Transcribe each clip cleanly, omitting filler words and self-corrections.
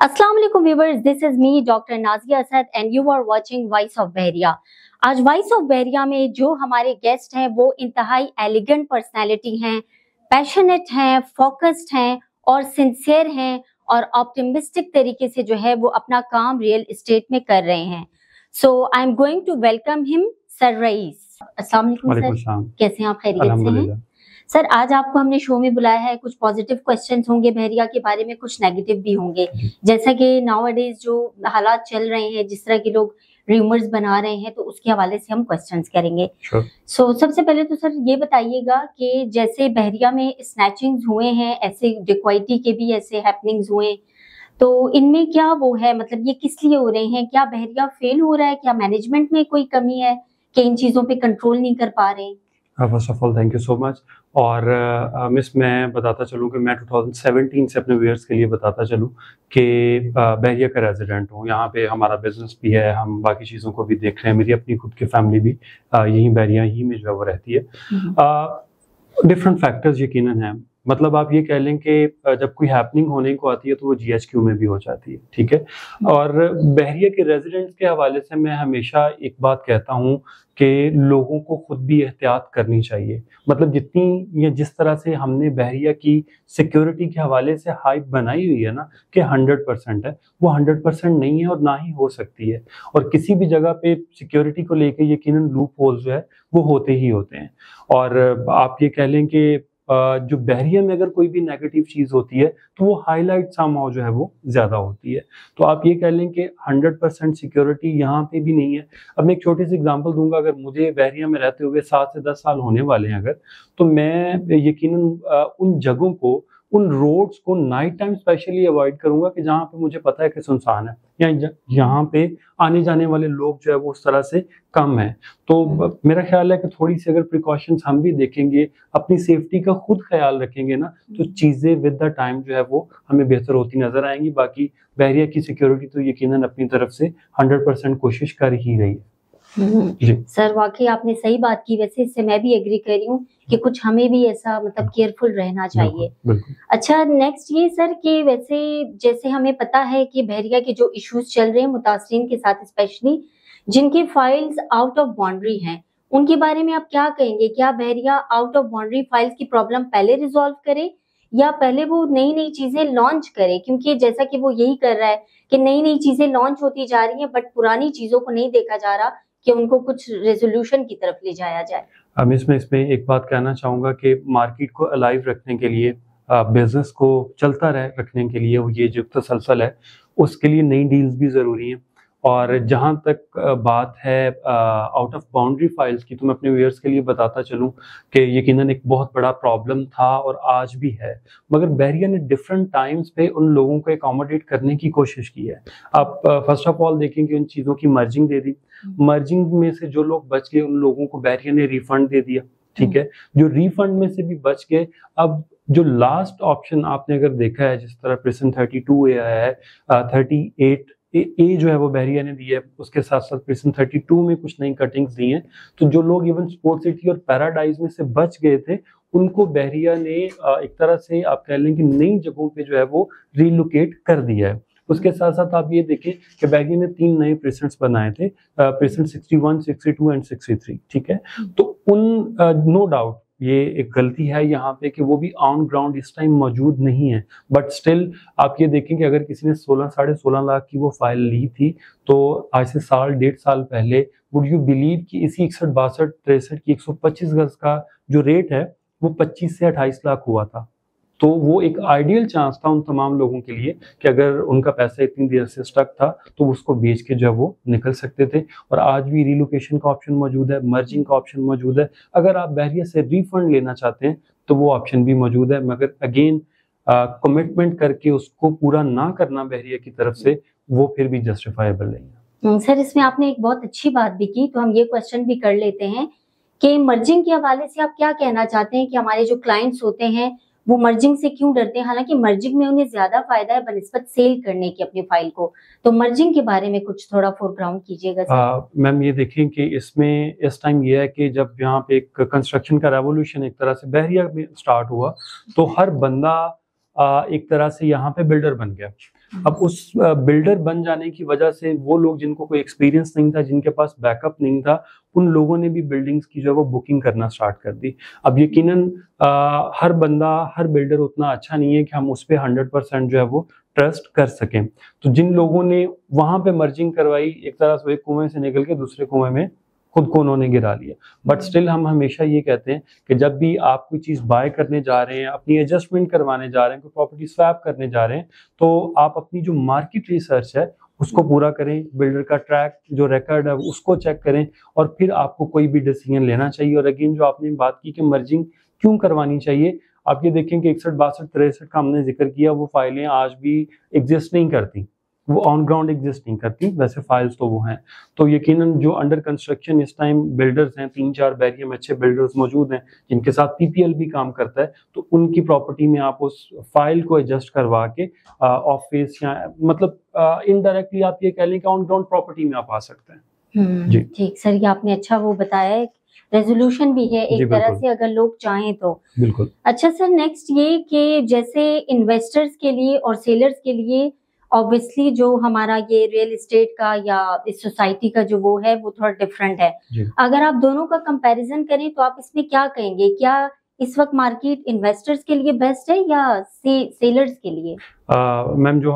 अस्सलाम वालेकुम viewers, this is me doctor Nazia Asad and you are watching voice of Bahria. आज voice of बहरिया में जो हमारे गेस्ट हैं वो इंतहाई एलिगेंट पर्सनालिटी हैं, पैशनेट हैं, फोकस्ड हैं और सिंसियर हैं और ऑप्टिमिस्टिक तरीके से जो है वो अपना काम रियल एस्टेट में कर रहे हैं। So I am going to welcome him sir Rais. अस्सलाम वालेकुम सर, कैसे हैं आप? खैरियत से हैं सर? आज आपको हमने शो में बुलाया है, कुछ पॉजिटिव क्वेश्चंस होंगे बहरिया के बारे में, कुछ नेगेटिव भी होंगे। जैसा कि नाउअडेज जो हालात चल रहे हैं, जिस तरह के लोग रूमर्स बना रहे हैं, तो उसके हवाले से हम क्वेश्चंस करेंगे। सो सबसे पहले तो सर ये बताइएगा कि जैसे बहरिया में स्नैचिंग्स हुए हैं, ऐसे डिक्वाइटी के भी ऐसे हैपनिंग्स हुए, तो इनमें क्या वो है, मतलब ये किस लिए हो रहे हैं? क्या बहरिया फेल हो रहा है? क्या मैनेजमेंट में कोई कमी है कि इन चीजों पे कंट्रोल नहीं कर पा रहे? First of all thank you so much. और मिस मैं बताता चलूँ कि मैं 2017 से अपने व्यूअर्स के लिए बताता चलूँ कि बहरिया का रेजिडेंट हूँ। यहाँ पे हमारा बिजनेस भी है, हम बाकी चीज़ों को भी देख रहे हैं। मेरी अपनी खुद की फैमिली भी यहीं बहरिया ही में जो है वो रहती है। डिफरेंट फैक्टर्स यकीनन हैं, मतलब आप ये कह लें कि जब कोई हैपनिंग होने को आती है तो वो जीएचक्यू में भी हो जाती है, ठीक है। और बहरिया के रेजिडेंट्स के हवाले से मैं हमेशा एक बात कहता हूँ कि लोगों को खुद भी एहतियात करनी चाहिए। मतलब जितनी या जिस तरह से हमने बहरिया की सिक्योरिटी के हवाले से हाइप बनाई हुई है ना कि 100% है, वो 100% नहीं है और ना ही हो सकती है। और किसी भी जगह पे सिक्योरिटी को लेके यकीनन लूप होल्स जो है वो होते ही होते हैं। और आप ये कह लें कि जो बहरिया में अगर कोई भी नेगेटिव चीज होती है तो वो हाईलाइट समहाउ जो है वो ज्यादा होती है। तो आप ये कह लें कि 100% सिक्योरिटी यहाँ पे भी नहीं है। अब मैं एक छोटी सी एग्जांपल दूंगा। अगर मुझे बहरिया में रहते हुए 7 से 10 साल होने वाले हैं अगर, तो मैं यकीनन उन जगहों को, उन रोड्स को नाइट टाइम स्पेशली अवॉइड करूंगा कि जहाँ पे मुझे पता है कि सुनसान है या यहाँ पे आने जाने वाले लोग जो है वो उस तरह से कम है। तो मेरा ख्याल है कि थोड़ी सी अगर प्रिकॉशंस हम भी देखेंगे, अपनी सेफ्टी का खुद ख्याल रखेंगे ना, तो चीज़ें विद द टाइम जो है वो हमें बेहतर होती नजर आएंगी। बाकी बहरिया की सिक्योरिटी तो यकीनन अपनी तरफ से 100% कोशिश कर ही रही है। सर वाकई आपने सही बात की। वैसे इससे मैं भी एग्री कर रही हूँ कि कुछ हमें भी ऐसा मतलब केयरफुल रहना चाहिए। बिल्कुल। अच्छा, नेक्स्ट ये सर कि वैसे जैसे हमें पता है कि बहरिया के जो इश्यूज चल रहे हैं मुतासरीन के साथ, स्पेशली जिनकी फाइल्स आउट ऑफ बाउंड्री हैं, उनके बारे में आप क्या कहेंगे? क्या बहरिया आउट ऑफ बाउंड्री फाइल्स की प्रॉब्लम पहले रिजॉल्व करे या पहले वो नई नई चीजें लॉन्च करे? क्योंकि जैसा कि वो यही कर रहा है कि नई नई चीजें लॉन्च होती जा रही हैं, बट पुरानी चीजों को नहीं देखा जा रहा कि उनको कुछ रेजोल्यूशन की तरफ ले जाया जाए। अब इसमें एक बात कहना चाहूँगा कि मार्केट को अलाइव रखने के लिए, बिजनेस को चलता रखने के लिए, वो ये जो तसलसल है उसके लिए नई डील्स भी ज़रूरी हैं। और जहाँ तक बात है आउट ऑफ बाउंड्री फाइल्स की, तो मैं अपने व्यूअर्स के लिए बताता चलूँ कि यकीनन एक बहुत बड़ा प्रॉब्लम था और आज भी है, मगर बहरिया ने डिफरेंट टाइम्स पे उन लोगों को एकोमोडेट करने की कोशिश की है। आप फर्स्ट ऑफ ऑल देखेंगे उन चीज़ों की मर्जिंग दे दी। मर्जिंग में से जो लोग बच गए उन लोगों को बहरिया ने रिफंड दे दिया, ठीक है। जो रिफंड में से भी बच गए, अब जो लास्ट ऑप्शन आपने अगर देखा है, जिस तरह प्रिजन 32A आया है, 38A जो है वो बहरिया ने दी है, उसके साथ साथ प्रिजन 32 में कुछ नई कटिंग्स दी हैं। तो जो लोग इवन स्पोर्ट सिटी और पैराडाइज में से बच गए थे, उनको बहरिया ने एक तरह से आप कह लें कि नई जगहों पे जो है वो रिलोकेट कर दिया है। उसके साथ साथ आप ये देखें कि बहरिया ने 3 नए प्रेसिडेंट्स बनाए थे, प्रेसिडेंट 61, 62 एंड 63, ठीक है। तो उन नो डाउट ये एक गलती है यहाँ पे कि वो भी ऑन ग्राउंड इस टाइम मौजूद नहीं है, बट स्टिल आप ये देखें कि अगर किसी ने 16-16.5 लाख की वो फाइल ली थी, तो आज से साल 1.5 साल पहले वुड यू बिलीव कि इसी 61, 62, 63 की 125 गज का जो रेट है वो 25 से 28 लाख हुआ था। तो वो एक आइडियल चांस था उन तमाम लोगों के लिए कि अगर उनका पैसा इतनी देर से स्टक था तो उसको बेच के जो है वो निकल सकते थे। और आज भी रिलोकेशन का ऑप्शन मौजूद है, मर्जिंग का ऑप्शन मौजूद है। अगर आप बहरिया से रिफंड लेना चाहते हैं तो वो ऑप्शन भी मौजूद है, मगर अगेन कमिटमेंट करके उसको पूरा ना करना बहरिया की तरफ से, वो फिर भी जस्टिफाइबल नहीं है। सर इसमें आपने एक बहुत अच्छी बात भी की, तो हम ये क्वेश्चन भी कर लेते हैं कि मर्जिंग के हवाले से आप क्या कहना चाहते हैं कि हमारे जो क्लाइंट्स होते हैं वो मर्जिंग से क्यों डरते हैं? हालांकि मर्जिंग में उन्हें ज्यादा फायदा है बनिस्बत सेल करने की अपनी फाइल को, तो मर्जिंग के बारे में कुछ थोड़ा फोरग्राउंड कीजिएगा। मैम ये देखें कि इसमें इस टाइम ये है कि जब यहाँ पे एक कंस्ट्रक्शन का रेवोल्यूशन एक तरह से बहरिया में स्टार्ट हुआ, तो हर बंदा एक तरह से यहाँ पे बिल्डर बन गया। अब उस बिल्डर बन जाने की वजह से वो लोग जिनको कोई एक्सपीरियंस नहीं था, जिनके पास बैकअप नहीं था, उन लोगों ने भी बिल्डिंग्स की जो है वो बुकिंग करना स्टार्ट कर दी। अब यकीनन हर बंदा, हर बिल्डर उतना अच्छा नहीं है कि हम उस पे 100% जो है वो ट्रस्ट कर सकें। तो जिन लोगों ने वहां पे मर्जिंग करवाई, एक तरह से एक कुएं से निकल के दूसरे कुएं में खुद को उन्होंने गिरा लिया। बट स्टिल हम हमेशा ये कहते हैं कि जब भी आप कोई चीज बाय करने जा रहे हैं, अपनी एडजस्टमेंट करवाने जा रहे हैं, कोई प्रॉपर्टी स्वैप करने जा रहे हैं, तो आप अपनी जो मार्केट रिसर्च है उसको पूरा करें, बिल्डर का ट्रैक जो रिकॉर्ड है उसको चेक करें, और फिर आपको कोई भी डिसीजन लेना चाहिए। और अगेन जो आपने बात की कि मर्जिंग क्यों करवानी चाहिए, आप ये देखें कि 61, 62, 63 का हमने जिक्र किया, वो फाइलें आज भी एग्जिस्ट नहीं करती, वो ऑन ग्राउंड एग्जिस्ट नहीं करती, वैसे फाइल्स तो वो हैं। तो यकीनन जो अंडर कंस्ट्रक्शन इस टाइम बिल्डर्स हैं, 3-4 बैरिया में अच्छे बिल्डर्स मौजूद हैं जिनके साथ पीपीएल भी काम करता है, तो उनकी प्रॉपर्टी में आप उस फाइल को एडजस्ट करवा के ऑफिस या मतलब इनडायरेक्टली आप ये कह लें कि ऑन ग्राउंड प्रॉपर्टी में आप आ सकते हैं। जी ठीक सर, ये आपने अच्छा वो बताया है, रेजोल्यूशन भी है एक तरह से अगर लोग चाहें तो। बिल्कुल। अच्छा सर, नेक्स्ट ये कि जैसे इन्वेस्टर्स के लिए और सेलर्स के लिए ऑब्वियसली जो हमारा ये रियल एस्टेट का या इस सोसाइटी का जो वो है वो थोड़ा डिफरेंट है। अगर आप दोनों का कंपैरिजन करें तो आप इसमें क्या कहेंगे? क्या इस वक्त मार्केट इन्वेस्टर्स के लिए बेस्ट है या सेलर्स के लिए? मैम, जो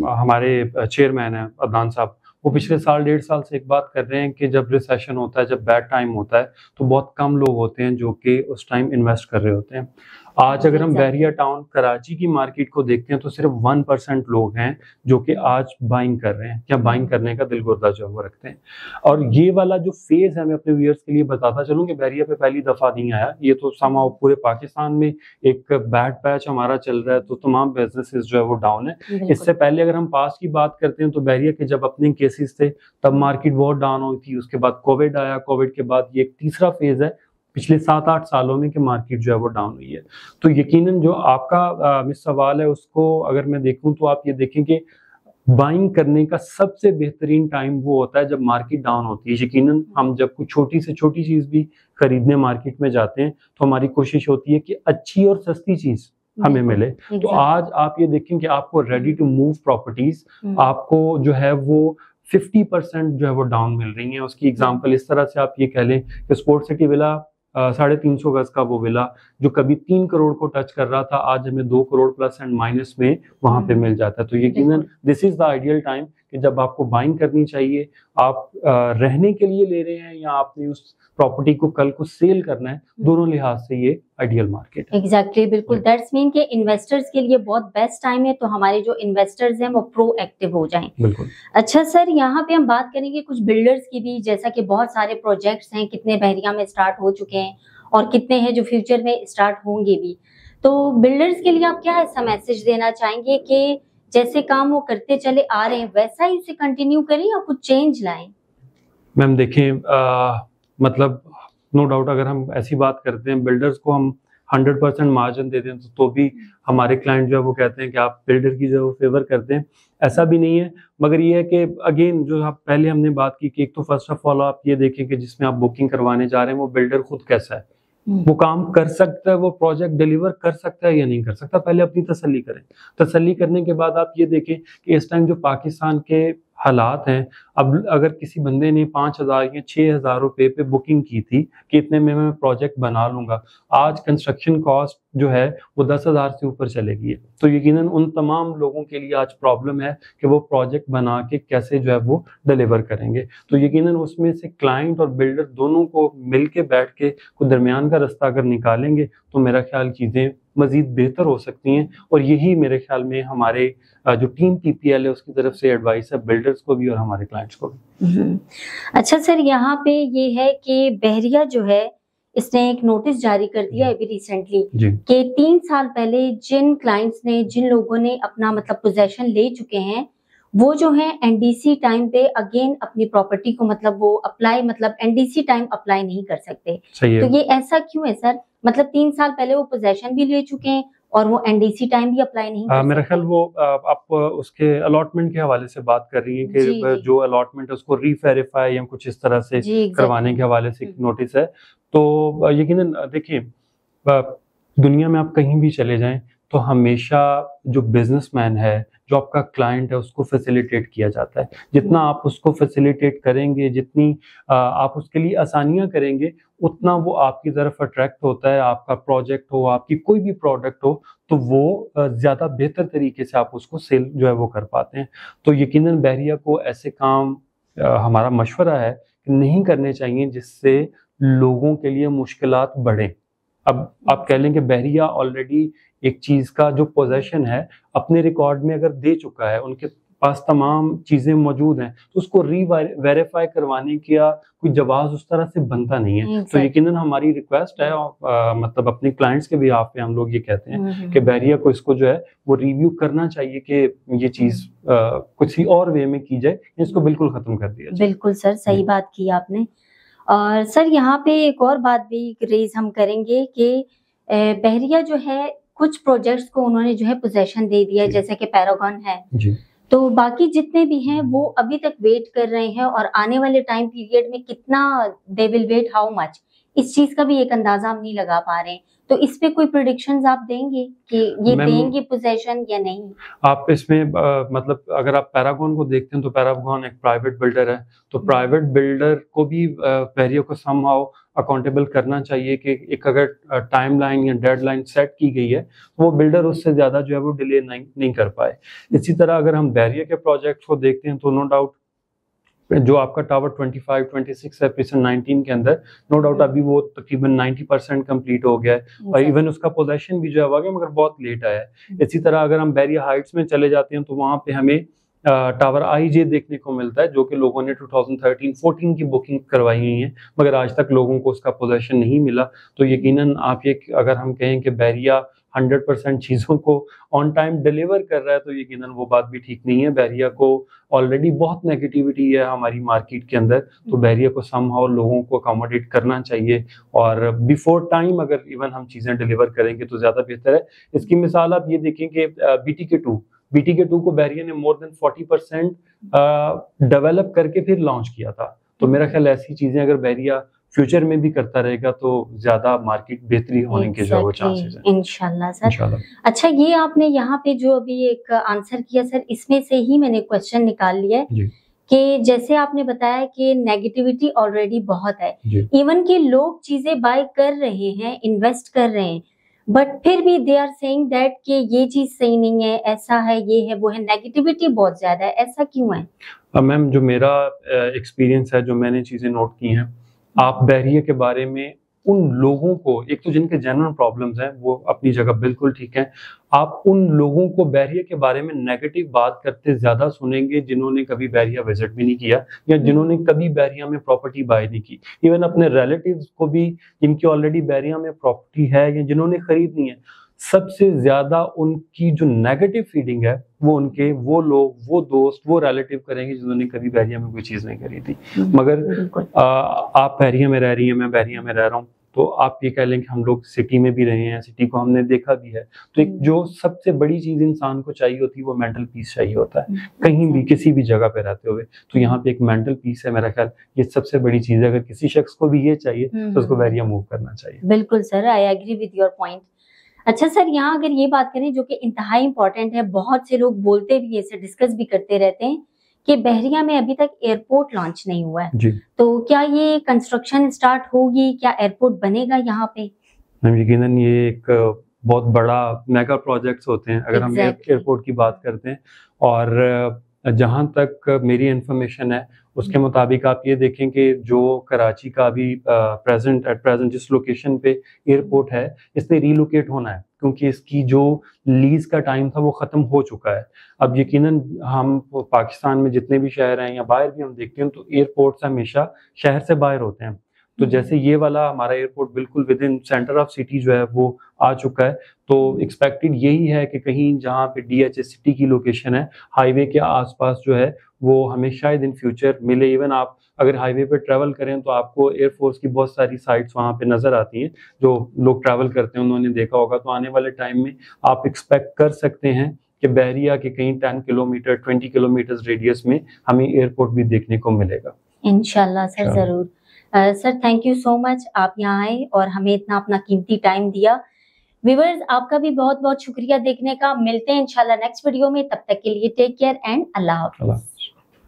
हमारे चेयरमैन है अदनान साहब, वो पिछले साल 1.5 साल से एक बात कर रहे हैं कि जब रिसेशन होता है, जब बैड टाइम होता है, तो बहुत कम लोग होते हैं जो कि उस टाइम इन्वेस्ट कर रहे होते हैं। आज अगर हम बहरिया टाउन कराची की मार्केट को देखते हैं तो सिर्फ 1% लोग हैं जो कि आज बाइंग कर रहे हैं या बाइंग करने का दिलगुर्दा जो है वो रखते हैं। और ये वाला जो फेज है, मैं अपने व्यूअर्स के लिए बताता चलूं कि बहरिया पे पहली दफा नहीं आया, ये तो समाओ पूरे पाकिस्तान में एक बैड पैच हमारा चल रहा है, तो तमाम बिजनेसेस जो है वो डाउन है। इससे पहले अगर हम पास की बात करते हैं तो बहरिया के जब अपने केसेस थे तब मार्केट बहुत डाउन हुई थी, उसके बाद कोविड आया, कोविड के बाद ये एक तीसरा फेज है पिछले 7-8 सालों में कि मार्केट जो है वो डाउन हुई है। तो यकीनन जो आपका मिस सवाल है उसको अगर मैं देखूं तो आप ये देखें कि बाइंग करने का सबसे बेहतरीन टाइम वो होता है जब मार्केट डाउन होती है। यकीनन हम जब कोई छोटी से छोटी चीज भी खरीदने मार्केट में जाते हैं तो हमारी कोशिश होती है कि अच्छी और सस्ती चीज हमें मिले। तो आज आप ये देखें कि आपको रेडी टू मूव प्रॉपर्टीज आपको जो है वो 50% जो है वो डाउन मिल रही है। उसकी एग्जांपल इस तरह से आप ये कह लें कि स्पोर्ट सिटी विला 350 गज का वो विला जो कभी 3 करोड़ को टच कर रहा था, आज हमें 2 करोड़ प्लस एंड माइनस में वहां पे मिल जाता है। तो यकीनन this is the ideal time कि जब आपको बाइंग करनी चाहिए, आप रहने के लिए ले रहे हैं या आपने उस प्रॉपर्टी को कल को सेल करना है, दोनों लिहाज से ये आइडियल मार्केट है। एग्जैक्टली, बिल्कुल। दैट्स मीन के इन्वेस्टर्स के लिए बहुत बेस्ट टाइम है, तो हमारे जो इन्वेस्टर्स हैं वो प्रोएक्टिव हो जाएं। बिल्कुल। अच्छा सर, यहाँ पे हम बात करेंगे कुछ बिल्डर्स की भी, जैसा कि बहुत सारे प्रोजेक्ट्स हैं, कितने बहरिया में स्टार्ट हो चुके हैं और कितने हैं जो फ्यूचर में स्टार्ट होंगे भी। तो बिल्डर्स के लिए आप क्या ऐसा मैसेज देना चाहेंगे कि जैसे काम वो करते चले आ रहे हैं वैसा ही उसे कंटिन्यू करें या कुछ चेंज लाएं? मैम देखें, मतलब नो डाउट अगर हम ऐसी बात करते हैं, बिल्डर्स को हम 100% मार्जिन देते हैं तो भी हमारे क्लाइंट जो है वो कहते हैं कि आप बिल्डर की जो फेवर करते हैं, ऐसा भी नहीं है। मगर ये है कि अगेन जो आप पहले हमने बात की कि एक तो फर्स्ट ऑफ ऑल आप ये देखें कि जिसमें आप बुकिंग करवाने जा रहे हैं वो बिल्डर खुद कैसा है, वो काम कर सकता है, वो प्रोजेक्ट डिलीवर कर सकता है या नहीं कर सकता। पहले अपनी तसल्ली करें। तसल्ली करने के बाद आप ये देखें कि इस टाइम जो पाकिस्तान के हालात हैं, अब अगर किसी बंदे ने 5,000 या 6,000 रुपए पे बुकिंग की थी कि इतने में मैं प्रोजेक्ट बना लूंगा, आज कंस्ट्रक्शन कॉस्ट जो है वो 10,000 से ऊपर चलेगी। तो यकीनन उन तमाम लोगों के लिए आज प्रॉब्लम है कि वो प्रोजेक्ट बना के कैसे जो है वो डिलीवर करेंगे। तो यकीनन उसमें से क्लाइंट और बिल्डर दोनों को मिल के बैठ के कोई दरमियान का रास्ता अगर निकालेंगे तो मेरा ख्याल चीजें मजीद बेहतर हो सकती हैं। और यही मेरे ख्याल में हमारे जो टीम पीपीएल है उसकी तरफ से एडवाइस है बिल्डर्स को भी और हमारे क्लाइंट्स को भी। अच्छा सर, यहाँ पे ये है कि बहरिया जो है इसने एक नोटिस जारी कर दिया अभी रिसेंटली कि 3 साल पहले जिन क्लाइंट्स ने, जिन लोगों ने अपना मतलब पोजेशन ले चुके हैं, वो जो है एनडीसी टाइम पे अगेन अपनी प्रॉपर्टी को मतलब वो अप्लाई, मतलब एनडीसी टाइम अप्लाई नहीं कर सकते। तो ये ऐसा क्यों है सर? मतलब 3 साल पहले वो पोजेशन भी ले चुके हैं और वो एनडीसी टाइम भी अप्लाई नहीं कर मेरा ख्याल वो आप उसके अलॉटमेंट के हवाले से बात कर रही हैं कि जो अलॉटमेंट है उसको रीवेरीफाई या कुछ इस तरह से करवाने के हवाले से नोटिस है। तो यकीनन देखिए, दुनिया में आप कहीं भी चले जाएं, तो हमेशा जो बिजनेसमैन है, जो आपका क्लाइंट है, उसको फैसिलिटेट किया जाता है। जितना आप उसको फैसिलिटेट करेंगे, जितनी आप उसके लिए आसानियाँ करेंगे, उतना वो आपकी तरफ अट्रैक्ट होता है। आपका प्रोजेक्ट हो, आपकी कोई भी प्रोडक्ट हो, तो वो ज़्यादा बेहतर तरीके से आप उसको सेल जो है वो कर पाते हैं। तो यकीनन बहरिया को ऐसे काम हमारा मशवरा है कि नहीं करने चाहिए जिससे लोगों के लिए मुश्किलात बढ़ें। अब आप कह लें कि बहरिया ऑलरेडी एक चीज़ का जो पोज़ेशन है, अपने रिकॉर्ड में अगर दे चुका है, उनके पास तमाम चीज़ें मौजूद हैं, तो उसको वेरीफ़ाई करवाने का कोई जवाज़ उस तरह से बनता नहीं है। तो यकीनन हमारी रिक्वेस्ट है मतलब अपने क्लाइंट्स के बिहाफ़ पे हम लोग ये कहते हैं कि बहरिया को इसको जो है वो रिव्यू करना चाहिए कि ये चीज़ किसी और वे में की जाए, इसको बिल्कुल ख़त्म कर दिया जाए। बिल्कुल सर, सही बात की आपने। और सर यहाँ पे एक और बात भी रेज़ हम करेंगे कि बहरिया जो है कुछ प्रोजेक्ट्स को उन्होंने जो है पोज़ेशन दे दिया है, जैसे कि पैरागॉन है। जी। तो बाकी जितने भी हैं वो अभी तक वेट कर रहे हैं और आने वाले टाइम पीरियड में कितना they will wait, how much, इस चीज़ का भी एक अंदाज़ा हम नहीं लगा पा रहे हैं। तो इस पे कोई प्रेडिक्शंस आप देंगे कि ये देंगे पोज़ेशन या नहीं? आप इसमें मतलब अगर आप पैरागॉन को देखते हैं तो पैरागॉन एक प्राइवेट बिल्डर है, तो प्राइवेट बिल्डर को भी बहरिया को समहाउ अकाउंटेबल करना चाहिए कि एक अगर टाइमलाइन या डेडलाइन सेट की गई है, तो वो बिल्डर उससे ज़्यादा जो है वो डिले नहीं कर पाए। इसी तरह अगर हम बहरिया के प्रोजेक्ट्स को देखते हैं तो नो डाउट जो आपका टावर 25, 26 है प्रीसन 19 के अंदर, नो डाउट अभी वो तकरीबन 90% कंप्लीट हो गया है और इवन उसका पोजेशन भी जो है आ गया, मगर बहुत लेट आया है। इसी तरह अगर हम बहरिया हाइट्स में चले जाते हैं तो वहाँ पे हमें टावर आईजे देखने को मिलता है, जो कि लोगों ने 2013-14 की बुकिंग करवाई हुई है, मगर आज तक लोगों को उसका पोजेशन नहीं मिला। तो यकीनन आप ये अगर हम कहें कि बहरिया 100% चीज़ों को ऑन टाइम डिलीवर कर रहा है, तो यकीनन वो बात भी ठीक नहीं है। बहरिया को ऑलरेडी बहुत नेगेटिविटी है हमारी मार्केट के अंदर, तो बहरिया को समहाउ लोगों को अकोमोडेट करना चाहिए और बिफोर टाइम अगर इवन हम चीज़ें डिलीवर करेंगे तो ज़्यादा बेहतर है। इसकी मिसाल आप ये देखें कि BTK2 को बहरिया ने मोर देन 40% डेवलप करके फिर लॉन्च किया था। तो मेरा ख्याल ऐसी चीज़ें अगर बहरिया फ्यूचर में भी करता रहेगा तो ज्यादा मार्केट बेहतरी होने के जो वो चांसेस हैं। इंशाल्लाह सर। अच्छा, ये आपने यहाँ पे जो अभी एक आंसर किया सर, इसमें से ही मैंने क्वेश्चन निकाल लिया है कि जैसे आपने बताया कि नेगेटिविटी ऑलरेडी बहुत है, इवन कि लोग चीजें बाय कर रहे हैं, इन्वेस्ट कर रहे हैं, बट फिर भी दे आर सेइंग दैट कि ये चीज सही नहीं है, ऐसा है, ये है, वो है, नेगेटिविटी बहुत ज्यादा है, ऐसा क्यों है? मैम, जो मेरा एक्सपीरियंस है, जो मैंने चीजें नोट की हैं, आप बहरिया के बारे में उन लोगों को, एक तो जिनके जेन्युइन प्रॉब्लम्स हैं वो अपनी जगह बिल्कुल ठीक है, आप उन लोगों को बहरिया के बारे में नेगेटिव बात करते ज्यादा सुनेंगे जिन्होंने कभी बहरिया विजिट भी नहीं किया या जिन्होंने कभी बहरिया में प्रॉपर्टी बाय नहीं की। इवन अपने रिलेटिव्स को भी जिनकी ऑलरेडी बहरिया में प्रॉपर्टी है या जिन्होंने खरीदनी है, सबसे ज्यादा उनकी जो नेगेटिव फीलिंग है वो उनके वो लोग, वो दोस्त, वो रिलेटिव करेंगे जिन्होंने कभी बहरिया में कोई चीज नहीं करी थी। मगर आप बहरिया में रह रही हैं, मैं बहरिया में रह रहा हूँ, तो आप ये कह लें कि हम लोग सिटी में भी रहे हैं, सिटी को हमने देखा भी है। तो एक जो सबसे बड़ी चीज इंसान को चाहिए होती है वो मेंटल पीस चाहिए होता है, कहीं भी किसी भी जगह पे रहते हुए। तो यहाँ पे एक मेंटल पीस है, मेरा ख्याल ये सबसे बड़ी चीज है। अगर किसी शख्स को भी ये चाहिए तो उसको बहरिया मूव करना चाहिए। बिल्कुल sir, I agree with your point. अच्छा सर, यहाँ अगर ये बात करें जो कि इंतहाई इंपॉर्टेंट है, बहुत से लोग बोलते भी, ऐसे डिस्कस भी करते रहते हैं कि बहरिया में अभी तक एयरपोर्ट लॉन्च नहीं हुआ है जी। तो क्या ये कंस्ट्रक्शन स्टार्ट होगी, क्या एयरपोर्ट बनेगा यहाँ पे? यकीनन ये एक बहुत बड़ा मेगा प्रोजेक्ट्स होते हैं अगर हम एयरपोर्ट की बात करते हैं। और जहाँ तक मेरी इंफॉर्मेशन है उसके मुताबिक आप ये देखें कि जो कराची का अभी एट प्रेजेंट जिस लोकेशन पे एयरपोर्ट है, इसने रीलोकेट होना है क्योंकि इसकी जो लीज का टाइम था वो ख़त्म हो चुका है। अब यकीनन हम पाकिस्तान में जितने भी शहर हैं या बाहर भी हम देखते हैं तो एयरपोर्ट्स हमेशा शहर से बाहर होते हैं। तो जैसे ये वाला हमारा एयरपोर्ट बिल्कुल with in centre of city जो है वो आ चुका है, तो एक्सपेक्टेड यही है कि कहीं जहाँ पे DHA सिटी की लोकेशन है, हाईवे के आसपास जो है वो हमें शायद इन फ्यूचर मिले। इवन आप अगर हाईवे पे ट्रैवल करें तो आपको एयरफोर्स की बहुत सारी साइट्स वहाँ पे नजर आती हैं, जो लोग ट्रैवल करते हैं उन्होंने देखा होगा। तो आने वाले टाइम में आप एक्सपेक्ट कर सकते हैं कि बहरिया के कहीं 10 किलोमीटर 20 किलोमीटर रेडियस में हमें एयरपोर्ट भी देखने को मिलेगा इंशाल्लाह सर, जरूर। Sir thank you so much, आप यहाँ आए और हमें इतना अपना कीमती टाइम दिया। व्यूअर्स, आपका भी बहुत बहुत शुक्रिया देखने का। मिलते हैं इंशाल्लाह नेक्स्ट वीडियो में, तब तक के लिए टेक केयर एंड अल्लाह हाफिज।